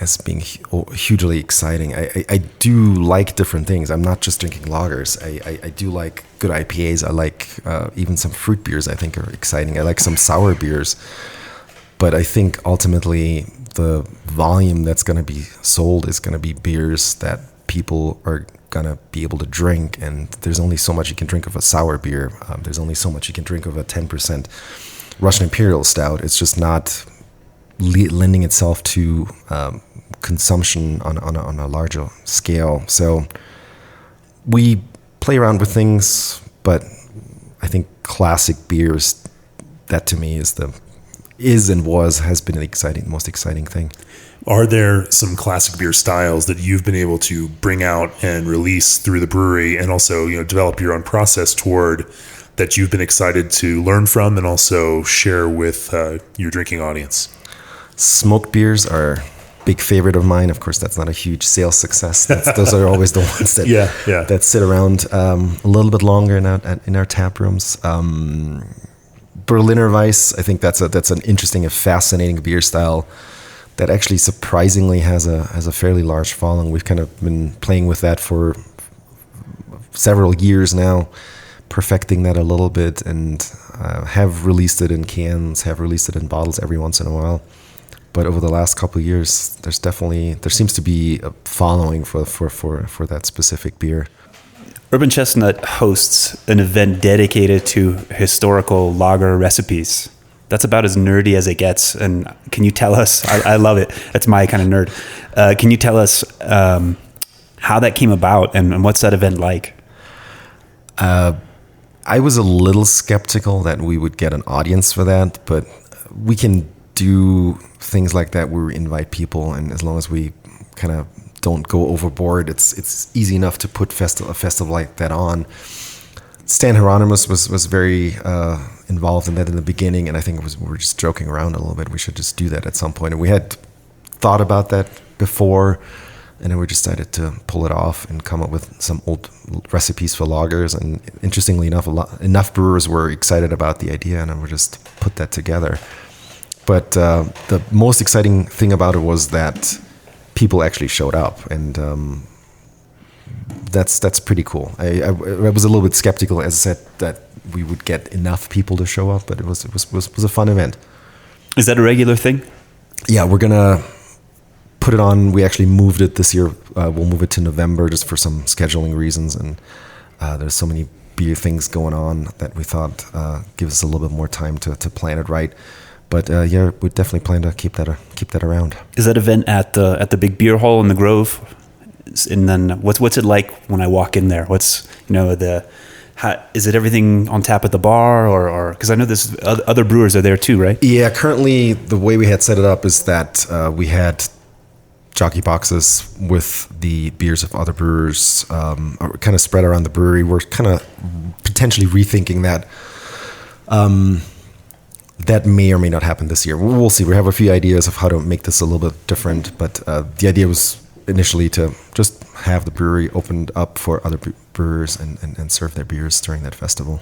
as being hugely exciting. I do like different things. I'm not just drinking lagers. I do like good IPAs. I like even some fruit beers I think are exciting. I like some sour beers. But I think ultimately the volume that's going to be sold is going to be beers that people are going to be able to drink. And there's only so much you can drink of a sour beer. There's only so much you can drink of a 10% Russian Imperial Stout. It's just not lending itself to consumption on a larger scale. So we play around with things, but I think classic beers, that to me has been the most exciting thing. Are there some classic beer styles that you've been able to bring out and release through the brewery, and also, develop your own process toward, that you've been excited to learn from and also share with your drinking audience? Smoked beers are a big favorite of mine. Of course, that's not a huge sales success. Those are always the ones that that sit around a little bit longer in our tap rooms. Berliner Weiss, I think that's an interesting and fascinating beer style that actually surprisingly has a fairly large following. We've kind of been playing with that for several years now, perfecting that a little bit, and have released it in cans, have released it in bottles every once in a while. But over the last couple of years, there seems to be a following for that specific beer. Urban Chestnut hosts an event dedicated to historical lager recipes. That's about as nerdy as it gets. And can you tell us, I love it. That's my kind of nerd. Can you tell us how that came about and what's that event like? I was a little skeptical that we would get an audience for that, but we can do things like that where we invite people, and as long as we kind of don't go overboard, it's easy enough to put a festival like that on. Stan Hieronymus was very involved in that in the beginning, and I think we were just joking around a little bit. We should just do that at some point, and we had thought about that before, and then we decided to pull it off and come up with some old recipes for lagers. And interestingly enough, enough brewers were excited about the idea, and then we just put that together. But the most exciting thing about it was that people actually showed up, and that's pretty cool. I was a little bit skeptical, as I said, that we would get enough people to show up, but it was a fun event. Is that a regular thing? Yeah, we're gonna put it on. We actually moved it this year. We'll move it to November just for some scheduling reasons, and there's so many beer things going on that we thought gives us a little bit more time to plan it right. But yeah, we definitely plan to keep that around. Is that event at the big beer hall in the Grove? And then what's it like when I walk in there? What's is it everything on tap at the bar, or because I know there's other brewers are there too, right? Yeah, currently the way we had set it up is that we had jockey boxes with the beers of other brewers kind of spread around the brewery. We're kind of potentially rethinking that. That may or may not happen this year. We'll see. We have a few ideas of how to make this a little bit different, but the idea was initially to just have the brewery opened up for other brewers and serve their beers during that festival.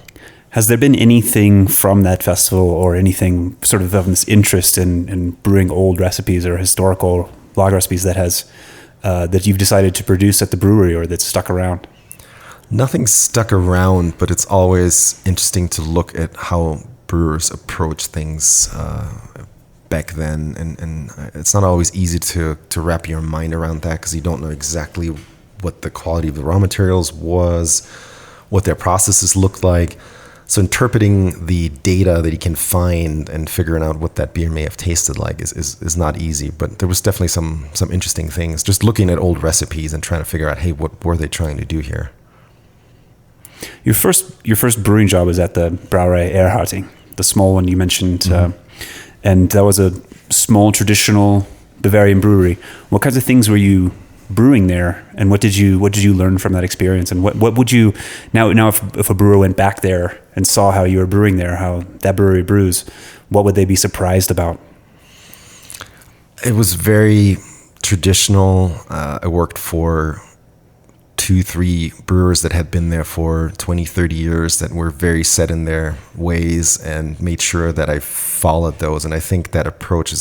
Has there been anything from that festival or anything sort of this interest in brewing old recipes or historical lager recipes that you've decided to produce at the brewery or that's stuck around? Nothing's stuck around, but it's always interesting to look at how brewers approach things back then, and it's not always easy to wrap your mind around that, because you don't know exactly what the quality of the raw materials was, what their processes looked like. So interpreting the data that you can find and figuring out what that beer may have tasted like is not easy. But there was definitely some interesting things, just looking at old recipes and trying to figure out, hey, what were they trying to do here? Your first brewing job was at the Brauerei Erharting, the small one you mentioned, and that was a small traditional Bavarian brewery. What kinds of things were you brewing there, and what did you learn from that experience? And what would you now if a brewer went back there and saw how you were brewing there, how that brewery brews, what would they be surprised about? It was very traditional. I worked for 2-3 brewers that had been there for 20-30 years that were very set in their ways and made sure that I followed those. And I think that approach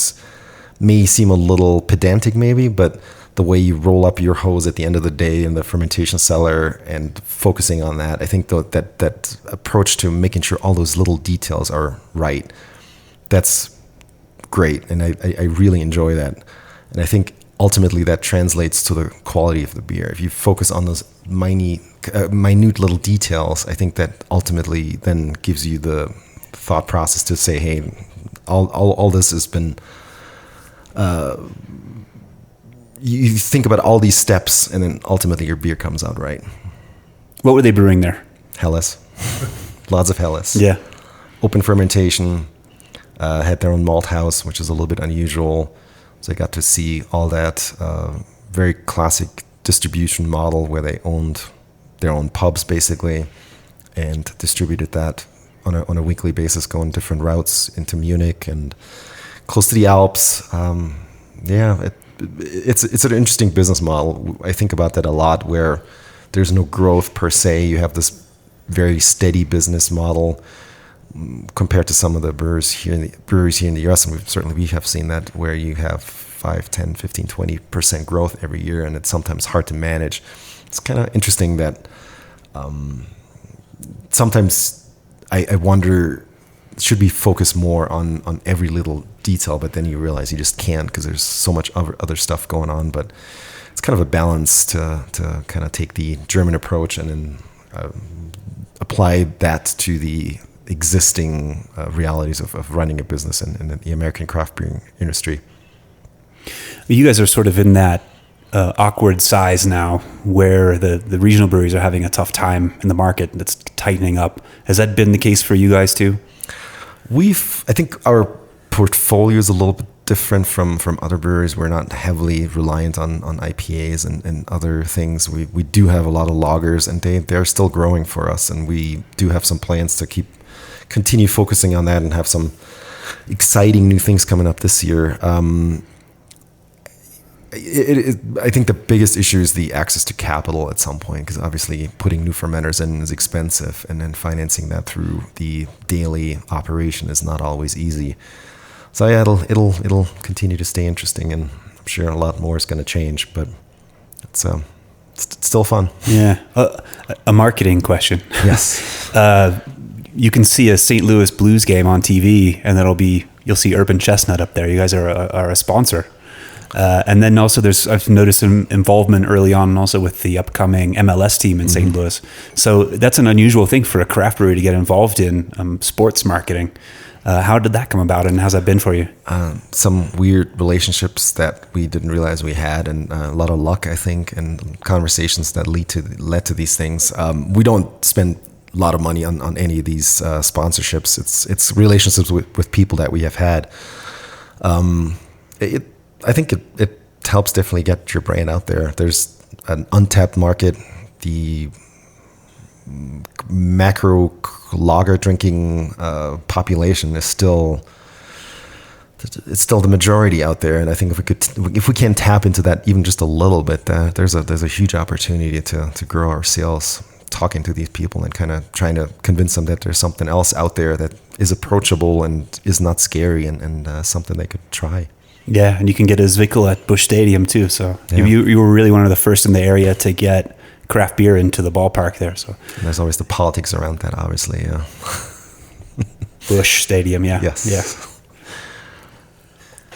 may seem a little pedantic maybe, but the way you roll up your hose at the end of the day in the fermentation cellar and focusing on that, I think that approach to making sure all those little details are right, that's great. And I really enjoy that. And I think ultimately that translates to the quality of the beer. If you focus on those minute little details, I think that ultimately then gives you the thought process to say, hey, all this has been, you think about all these steps, and then ultimately your beer comes out right. What were they brewing there? Helles. Lots of Helles. Yeah. Open fermentation. Had their own malt house, which is a little bit unusual. So I got to see all that. Very classic distribution model where they owned their own pubs basically and distributed that on a weekly basis, going different routes into Munich and close to the Alps. It's an interesting business model. I think about that a lot, where there's no growth per se. You have this very steady business model compared to some of the breweries here in the US, and we have seen that, where you have 5, 10, 15, 20% growth every year, and it's sometimes hard to manage. It's kind of interesting that sometimes I wonder, should we focus more on every little detail, but then you realize you just can't, because there's so much other stuff going on. But it's kind of a balance to kind of take the German approach and then apply that to the existing realities of running a business in the American craft brewing industry. You guys are sort of in that awkward size now, where the regional breweries are having a tough time in the market that's tightening up. Has that been the case for you guys too? I think our portfolio is a little bit different from other breweries. We're not heavily reliant on IPAs and other things. We do have a lot of lagers, and they're still growing for us, and we do have some plans to continue focusing on that and have some exciting new things coming up this year. I think the biggest issue is the access to capital at some point, because obviously putting new fermenters in is expensive, and then financing that through the daily operation is not always easy. So yeah, it'll continue to stay interesting, and I'm sure a lot more is going to change, but it's still fun. Yeah. A marketing question. Yes. You can see a St. Louis Blues game on TV, and you'll see Urban Chestnut up there. You guys are a sponsor. And then also I've noticed some involvement early on also with the upcoming MLS team in St. Louis. So that's an unusual thing for a craft brewery to get involved in, sports marketing. How did that come about, and how's that been for you? Some weird relationships that we didn't realize we had, and a lot of luck, I think, and conversations that led to these things. We don't spend a lot of money on any of these sponsorships. It's relationships with people that we have had. I think it helps definitely get your brand out there. There's an untapped market. The macro lager drinking population is still the majority out there, and I think if we can tap into that even just a little bit, there's a huge opportunity to grow our sales. Talking to these people and kind of trying to convince them that there's something else out there that is approachable and is not scary, and something they could try. Yeah, and you can get a Zwickel at Busch Stadium too. So yeah. You were really one of the first in the area to get craft beer into the ballpark there. So and there's always the politics around that, obviously. Yeah. Busch Stadium, yeah. Yes. Yeah.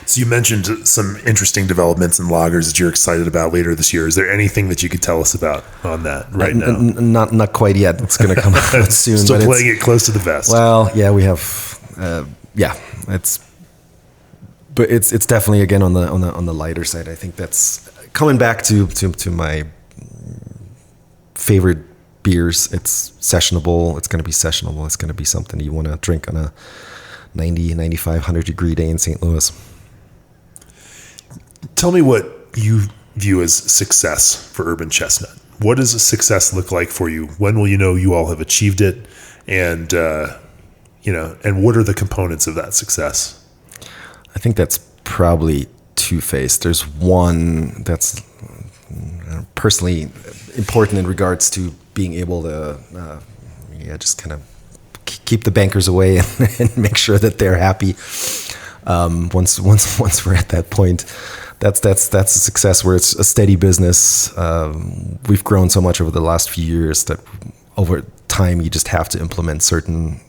So you mentioned some interesting developments in lagers that you're excited about later this year. Is there anything that you could tell us about on that right now? Not quite yet. It's going to come out soon. Still playing it close to the vest. Well, yeah, we have. It's definitely, again, on the lighter side. I think that's coming back to my favorite beers. It's sessionable. It's going to be sessionable. It's going to be something you want to drink on a 90, 95, 100 degree day in St. Louis. Tell me what you view as success for Urban Chestnut. What does a success look like for you? When will you know you all have achieved it? And, and what are the components of that success? I think that's probably two-faced. There's one that's personally important in regards to being able to just kind of keep the bankers away and make sure that they're happy. Once we're at that point, that's a success where it's a steady business. We've grown so much over the last few years that over time you just have to implement certain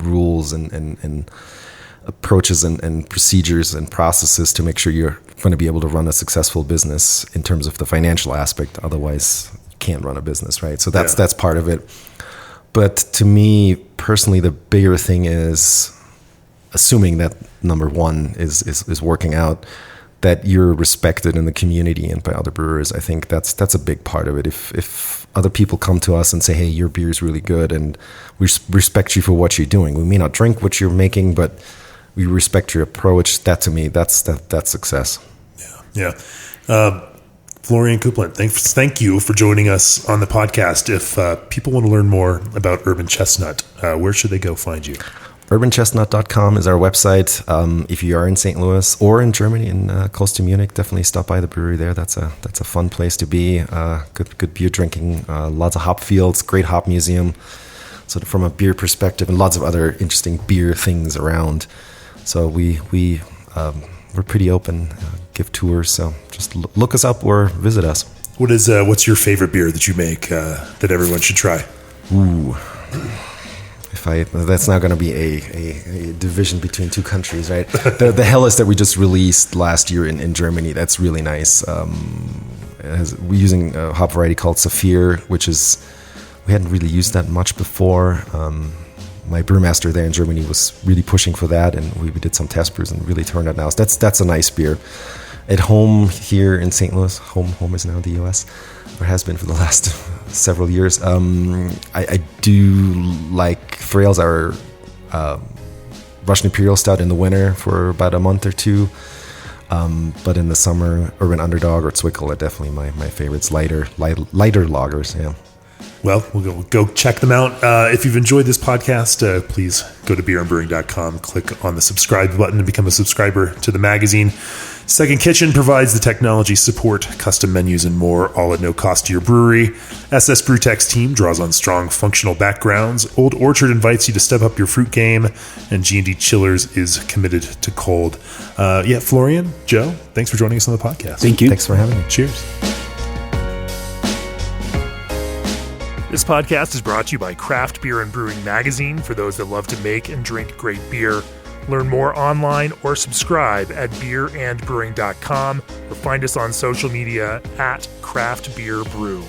rules and approaches and procedures and processes to make sure you're going to be able to run a successful business in terms of the financial aspect. Otherwise, you can't run a business, right? So that's part of it. But to me personally, the bigger thing is assuming that number one is working out, that you're respected in the community and by other brewers. I think that's a big part of it. If other people come to us and say, hey, your beer is really good and we respect you for what you're doing. We may not drink what you're making, but we respect your approach. That to me, that's success. Yeah. Florian Kuplent, thank you for joining us on the podcast. If people want to learn more about Urban Chestnut, where should they go find you? UrbanChestnut.com is our website. If you are in St. Louis or in Germany and close to Munich, definitely stop by the brewery there. That's a fun place to be. Good beer drinking, lots of hop fields, great hop museum. So from a beer perspective, and lots of other interesting beer things around. So we're pretty open, give tours. So just look us up or visit us. What's your favorite beer that you make that everyone should try? Ooh. That's not going to be a division between two countries, right? The Helles that we just released last year in Germany, that's really nice. We're using a hop variety called Saphir, we hadn't really used that much before. My brewmaster there in Germany was really pushing for that, and we did some test brews and really turned out now. So that's a nice beer. At home here in St. Louis, home is now the US, or has been for the last several years. I do like Thrale's, our Russian Imperial Stout in the winter for about a month or two. But in the summer, Urban Underdog or Zwickel are definitely my favorites. Lighter lagers, yeah. Well, we'll go check them out. If you've enjoyed this podcast, please go to beerandbrewing.com, click on the subscribe button to become a subscriber to the magazine. Second Kitchen provides the technology support, custom menus, and more, all at no cost to your brewery. SS Brewtech's team draws on strong functional backgrounds. Old Orchard invites you to step up your fruit game, and G&D Chillers is committed to cold. Florian, Joe, thanks for joining us on the podcast. Thank you. Thanks for having me. Cheers. This podcast is brought to you by Craft Beer and Brewing Magazine for those that love to make and drink great beer. Learn more online or subscribe at beerandbrewing.com or find us on social media at Craft Beer Brew.